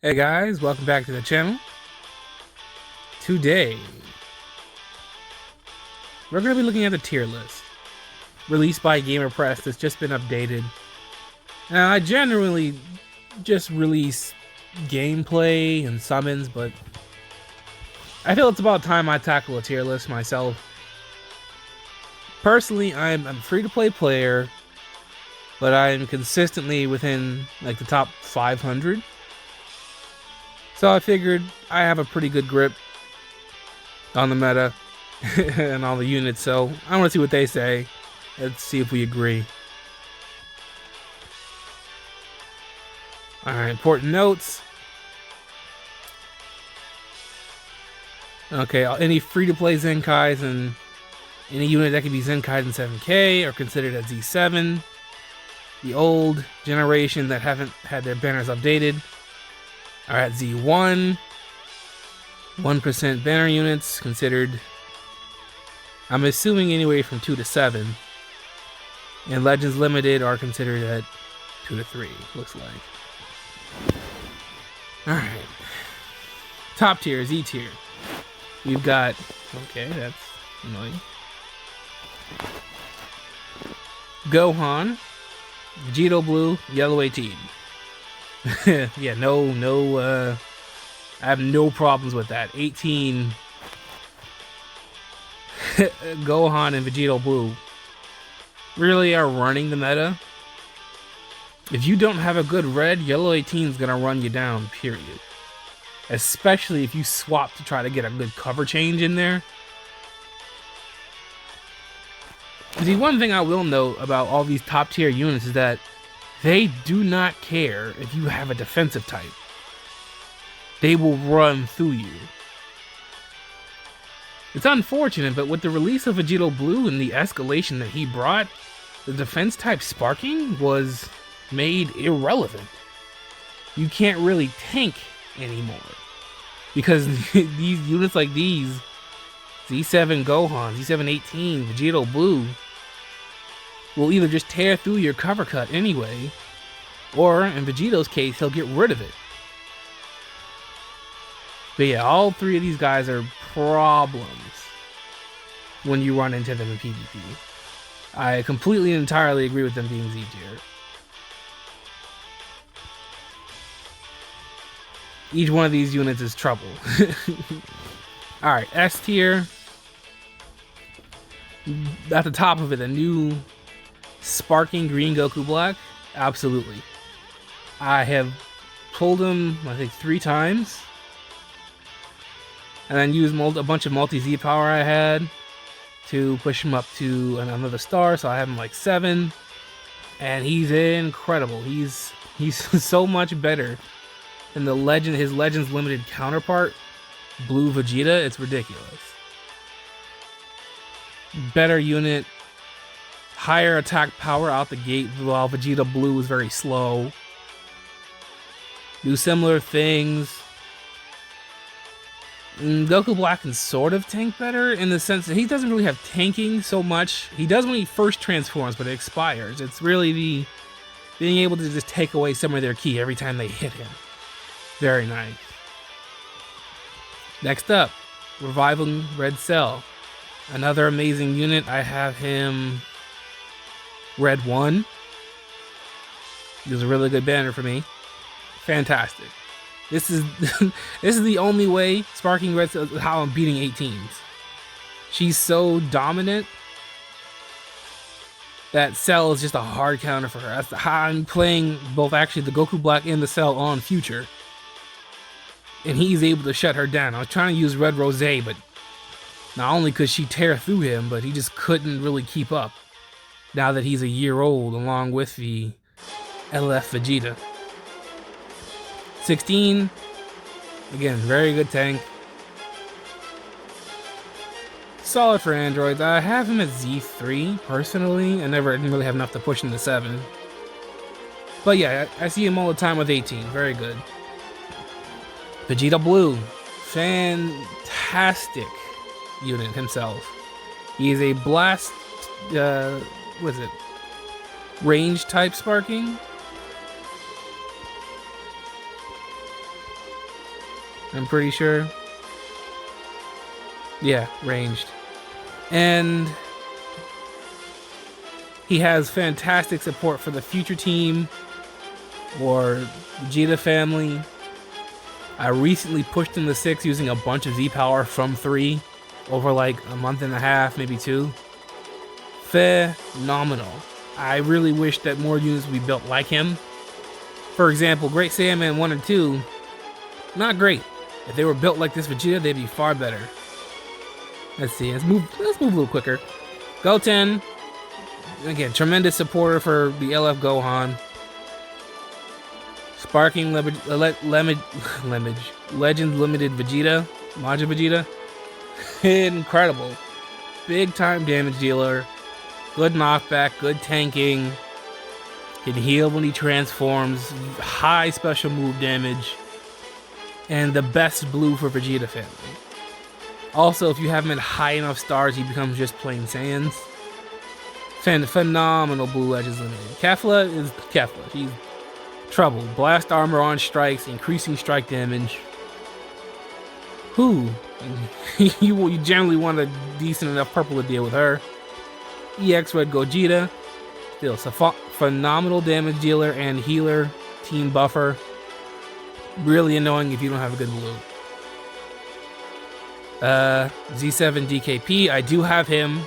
Hey guys, welcome back to the channel. Today, we're going to be looking at the tier list released by GamePress that's just been updated. Now, I generally just release gameplay and summons, but I feel it's about time I tackle a tier list myself. Personally, I'm a free-to-play player, but I'm consistently within like the top 500. So I figured I have a pretty good grip on the meta and all the units, so I want to see what they say. Let's see if we agree. Alright, important notes. Okay, any free-to-play Zenkais and any unit that can be Zenkai'd in 7K are considered at Z7. The old generation that haven't had their banners updated are at Z1. 1% banner units considered, I'm assuming, anyway from 2 to 7. And Legends Limited are considered at 2 to 3, looks like. Alright. Top tier, Z tier. We've got, okay, that's annoying. Gohan, Vegito Blue, Yellow 18. Yeah, I have no problems with that. 18 Gohan and Vegito Blue really are running the meta. If you don't have a good red, Yellow 18 is gonna run you down, period. Especially if you swap to try to get a good cover change in there. See, one thing I will note about all these top tier units is that they do not care if you have a defensive type. They will run through you. It's unfortunate, but with the release of Vegito Blue and the escalation that he brought, the defense type sparking was made irrelevant. You can't really tank anymore. Because these units like these, Z7 Gohan, Z7 18, Vegito Blue, will either just tear through your cover cut anyway, or in Vegito's case, he'll get rid of it. But yeah, all three of these guys are problems when you run into them in PvP. I completely and entirely agree with them being Z tier. Each one of these units is trouble. Alright, S tier. At the top of it, the new Sparking Green Goku Black. Absolutely. I have pulled him, I think, 3 times. And then used a bunch of multi-Z power I had to push him up to another star, so I have him like 7. And he's incredible. He's so much better than his Legends Limited counterpart, Blue Vegeta. It's ridiculous. Better unit, higher attack power out the gate, while Vegeta Blue is very slow. Do similar things. Goku Black can sort of tank better in the sense that he doesn't really have tanking so much. He does when he first transforms, but it expires. It's really the being able to just take away some of their ki every time they hit him. Very nice. Next up, Reviving Red Cell. Another amazing unit. I have him Red 1. This is a really good banner for me. Fantastic. This is this is the only way Sparking Red Cell is how I'm beating 18s. She's so dominant that Cell is just a hard counter for her. That's how I'm playing both actually the Goku Black and the Cell on Future. And he's able to shut her down. I was trying to use Red Rose, but not only could she tear through him, but he just couldn't really keep up. Now that he's a year old, along with the LF Vegeta. 16, again, very good tank. Solid for androids. I have him at Z3, personally. I didn't really have enough to push him to 7. But yeah, I see him all the time with 18, very good. Vegeta Blue, fantastic unit himself. He is a blast, what is it? Range type sparking. I'm pretty sure. Yeah, ranged. And he has fantastic support for the future team or Vegeta family. I recently pushed him to 6 using a bunch of Z-Power from 3 over like a month and a half, maybe 2. Phenomenal. I really wish that more units would be built like him. For example, Great Saiyaman 1 and 2, not great. If they were built like this Vegeta, they'd be far better. Let's see, let's move a little quicker. Goten, again, tremendous supporter for the LF Gohan. Sparking Legend Limited Vegeta, Majin Vegeta. Incredible. Big time damage dealer. Good knockback, good tanking. Can heal when he transforms. High special move damage. And the best blue for Vegeta family. Also, if you have him at high enough stars, he becomes just plain Saiyans. Phenomenal Blue Legends Limited. Kefla is Kefla. She's trouble. Blast armor on strikes, increasing strike damage. You generally want a decent enough purple to deal with her. EX Red Gogeta. Still a phenomenal damage dealer and healer. Team buffer. Really annoying if you don't have a good blue. Z7 DKP, I do have him.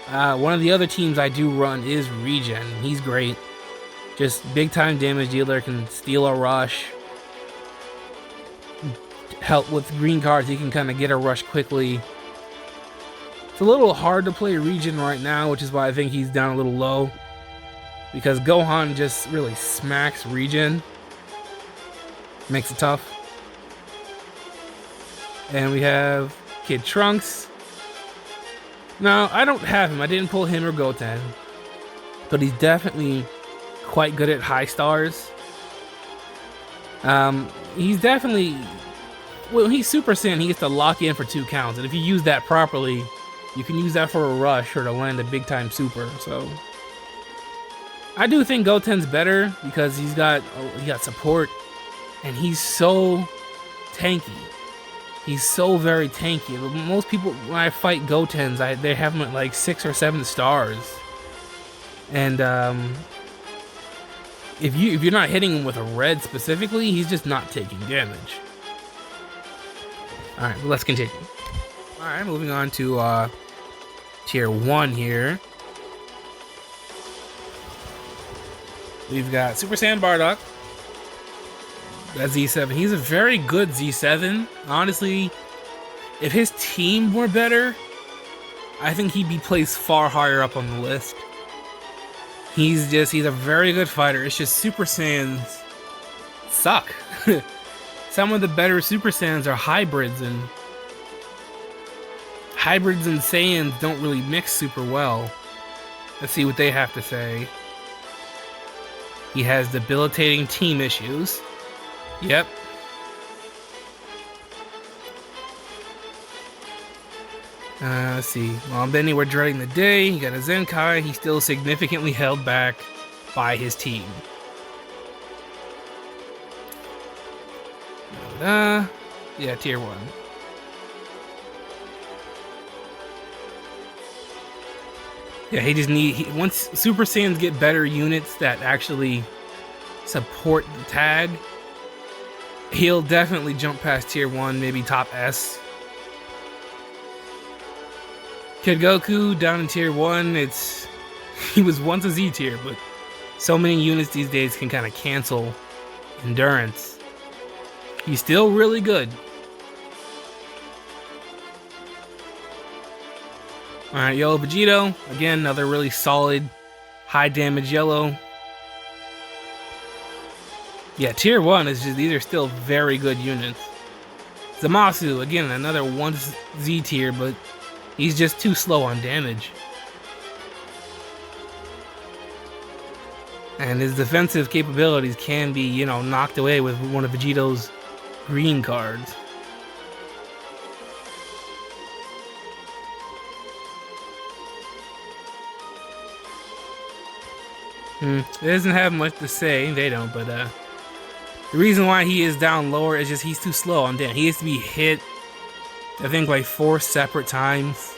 One of the other teams I do run is Regen. He's great. Just big time damage dealer, can steal a rush. Help with green cards, he can kind of get a rush quickly. It's a little hard to play Regen right now, which is why I think he's down a little low. Because Gohan just really smacks Regen. Makes it tough. And we have Kid Trunks. Now, I don't have him. I didn't pull him or Goten. But he's definitely quite good at high stars. He's definitely... When he's Super Saiyan, he gets to lock in for 2 counts. And if you use that properly, you can use that for a rush or to land a big time super. So I do think Goten's better because he got support. And he's so tanky. He's so very tanky. Most people, when I fight Gotens, they have him at like 6 or 7 stars. And if you're not hitting him with a red specifically, he's just not taking damage. All right, well, let's continue. All right, moving on to tier 1 here. We've got Super Saiyan Bardock. That's Z7. He's a very good Z7. Honestly, if his team were better, I think he'd be placed far higher up on the list. He's a very good fighter. It's just Super Saiyans suck. Some of the better Super Saiyans are hybrids, and hybrids and Saiyans don't really mix super well. Let's see what they have to say. He has debilitating team issues. Yep. Let's see. While many were dreading the day, he got a Zenkai. He's still significantly held back by his team. Yeah, tier 1. Yeah, once Super Saiyans get better units that actually support the tag, he'll definitely jump past tier 1, maybe top S. Kid Goku down in tier 1, he was once a Z tier, but so many units these days can kind of cancel endurance. He's still really good. Alright, Yellow Vegito, again, another really solid, high damage yellow. Yeah, tier 1 these are still very good units. Zamasu, again, another 1 Z tier, but he's just too slow on damage. And his defensive capabilities can be, knocked away with one of Vegito's green cards. It doesn't have much to say, they don't, but The reason why he is down lower is just he's too slow on damage. He has to be hit, I think, like 4 separate times.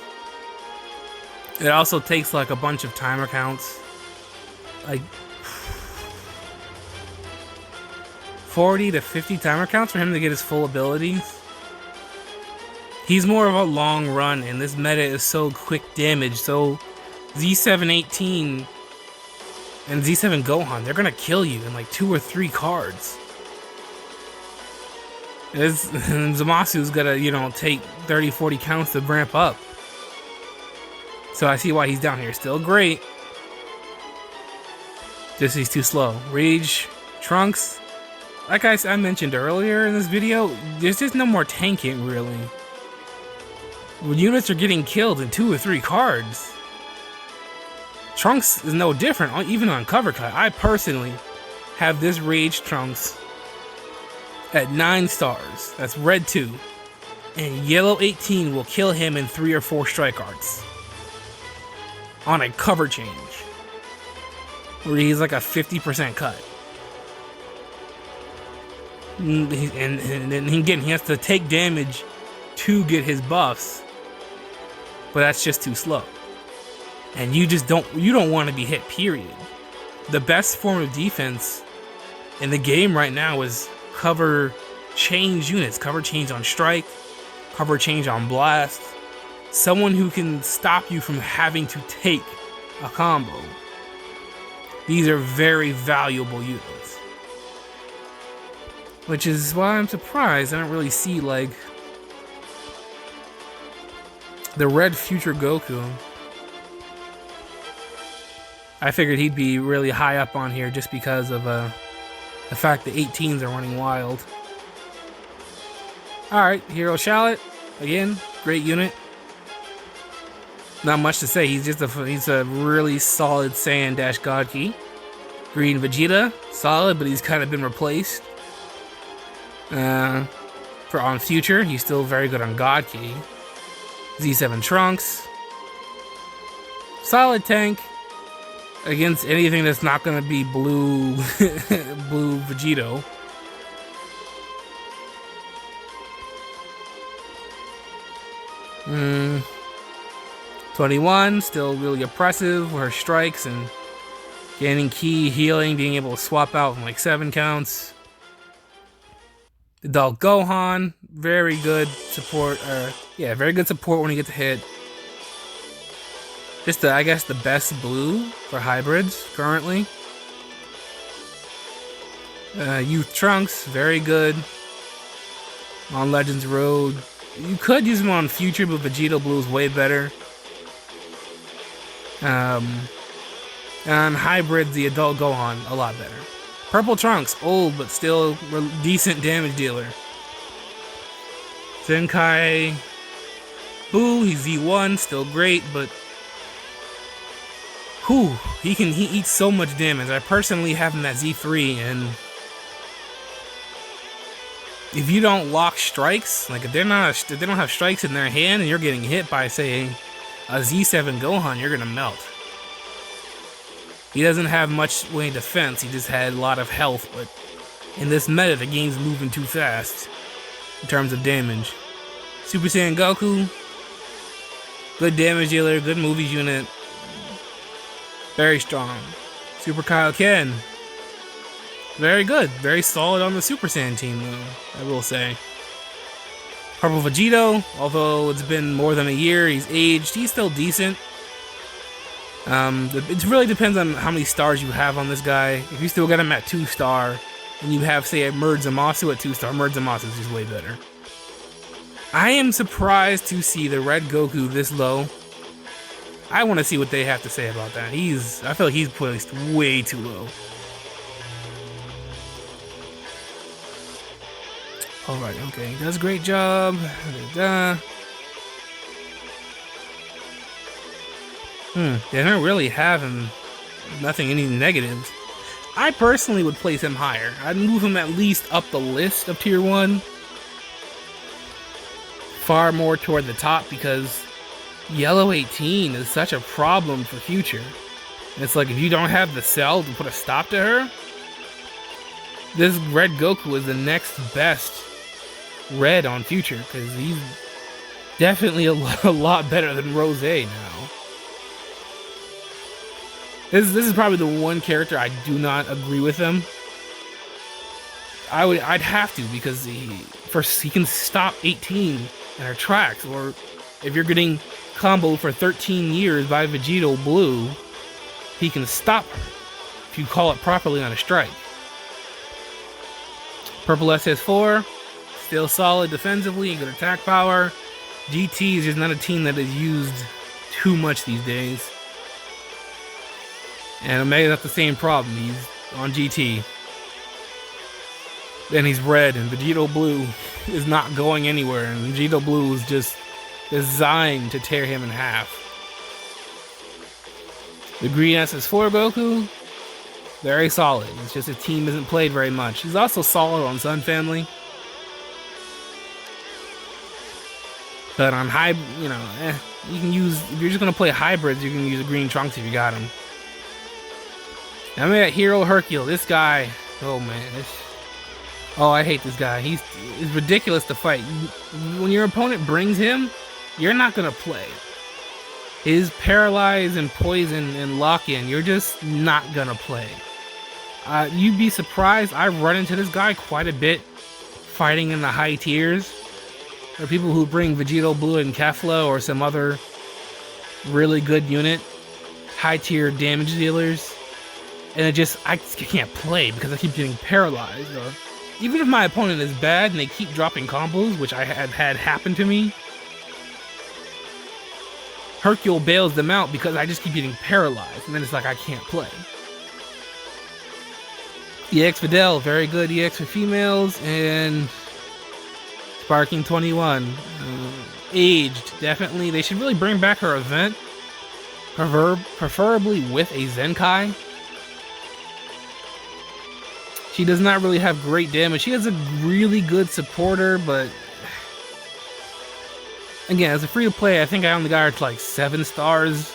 It also takes like a bunch of timer counts. Like 40 to 50 timer counts for him to get his full abilities. He's more of a long run, and this meta is so quick damage. So Z7-18 and Z7 Gohan, they're gonna kill you in like 2 or 3 cards. Zamasu's gotta, you know, take 30-40 counts to ramp up. So I see why he's down here. Still great. Just he's too slow. Rage, Trunks. Like I mentioned earlier in this video, there's just no more tanking, really. When units are getting killed in 2 or 3 cards, Trunks is no different, even on cover cut. I personally have this Rage Trunks at 9 stars. That's red 2. And yellow 18 will kill him in 3 or 4 strike arts. On a cover change. Where he's like a 50% cut. And again, he has to take damage to get his buffs. But that's just too slow. And you don't want to be hit, period. The best form of defense in the game right now is cover change units. Cover change on strike, cover change on blast. Someone who can stop you from having to take a combo. These are very valuable units. Which is why I'm surprised I don't really see like the red future Goku. I figured he'd be really high up on here just because of the fact that 18s are running wild. Alright, Hero Shallot. Again, great unit. Not much to say. He's a really solid Saiyan God Key. Green Vegeta, solid, but he's kind of been replaced. For on Future, he's still very good on God Key. Z7 Trunks, solid tank against anything that's not going to be blue, blue Vegito. Mm. 21, still really oppressive with her strikes and gaining key, healing, being able to swap out from like 7 counts. Adult Gohan, very good support, very good support when you get to hit. Just I guess the best blue for hybrids currently. Youth Trunks, very good on Legends Road. You could use him on Future, but Vegito Blue is way better. On Hybrids, the Adult Gohan, a lot better. Purple Trunks, old but still decent damage dealer. Zenkai, Boo, he's Z1, still great, but he eats so much damage. I personally have him at Z3, and if you don't lock strikes, like if they don't have strikes in their hand and you're getting hit by, say, a Z7 Gohan, you're gonna melt. He doesn't have much way of defense, he just had a lot of health, but in this meta, the game's moving too fast in terms of damage. Super Saiyan Goku, good damage dealer, good movies unit, very strong. Super Kaioken, very good, very solid on the Super Saiyan team though, I will say. Purple Vegito, although it's been more than a year, he's aged, he's still decent. It really depends on how many stars you have on this guy. If you still got him at 2-star, and you have, say, a Zamasu at 2-star, Zamasu is just way better. I am surprised to see the red Goku this low. I want to see what they have to say about that. I feel like he's placed way too low. Alright, okay, does a great job. They don't really have him, any negatives. I personally would place him higher. I'd move him at least up the list of tier 1. Far more toward the top, because yellow 18 is such a problem for Future. It's like if you don't have the cell to put a stop to her, this Red Goku is the next best Red on Future, because he's definitely a lot better than Rose now. This is probably the one character I do not agree with him. I'd have to, because he can stop 18 in her tracks, or if you're getting comboed for 13 years by Vegito Blue, he can stop her if you call it properly on a strike. Purple SS4, still solid defensively, good attack power. GT is just not a team that is used too much these days. And Omega's not the same problem. He's on GT. Then he's red, and Vegito Blue is not going anywhere. And Vegito Blue is just designed to tear him in half. The green SS4 Goku, very solid. It's just his team isn't played very much. He's also solid on Sun Family. But on high, you know, you can use, if you're just going to play hybrids, you can use a green Trunks if you got him. Now we got Hero Hercule. This guy, oh man, I hate this guy. It's ridiculous to fight. When your opponent brings him, you're not going to play. His paralyze and poison and lock-in, you're just not going to play. You'd be surprised, I run into this guy quite a bit fighting in the high tiers. There are people who bring Vegito Blue and Kefla or some other really good unit, high tier damage dealers, and I can't play because I keep getting paralyzed. Or even if my opponent is bad and they keep dropping combos, which I have had happen to me, Hercule bails them out because I just keep getting paralyzed, and then it's like I can't play. EX Fidel, very good EX for females, and Sparking 21, aged, definitely. They should really bring back her event, preferably with a Zenkai. She does not really have great damage. She has a really good supporter, but again, as a free-to-play, I think I only got her to like 7 stars.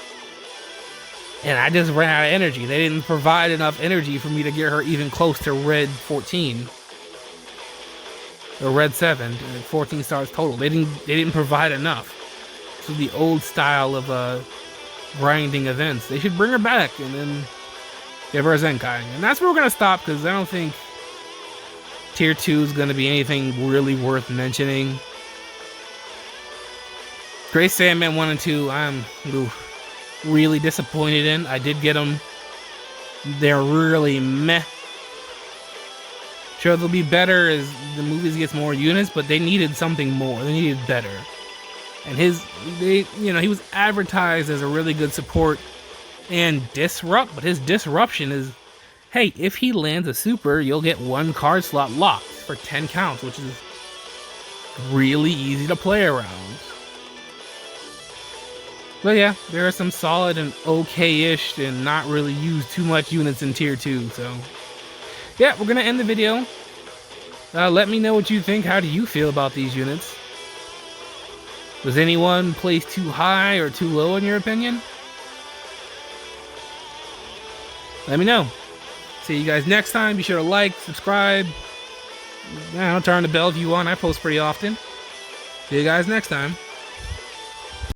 And I just ran out of energy. They didn't provide enough energy for me to get her even close to Red 14. Or Red 7, 14 stars total. They didn't provide enough. To the old style of grinding events. They should bring her back and then give her a Zenkai. And that's where we're going to stop, because I don't think Tier 2 is going to be anything really worth mentioning. Gray Sandman 1 and 2, I'm really disappointed in. I did get them. They're really meh. Sure, they'll be better as the movies gets more units, but they needed something more. They needed better. And he was advertised as a really good support and disrupt, but his disruption is, hey, if he lands a super, you'll get 1 card slot locked for 10 counts, which is really easy to play around. But yeah, there are some solid and okay-ish and not really used too much units in Tier 2, so yeah, we're going to end the video. Let me know what you think. How do you feel about these units? Was anyone placed too high or too low in your opinion? Let me know. See you guys next time. Be sure to like, subscribe. Turn the bell if you want. I post pretty often. See you guys next time.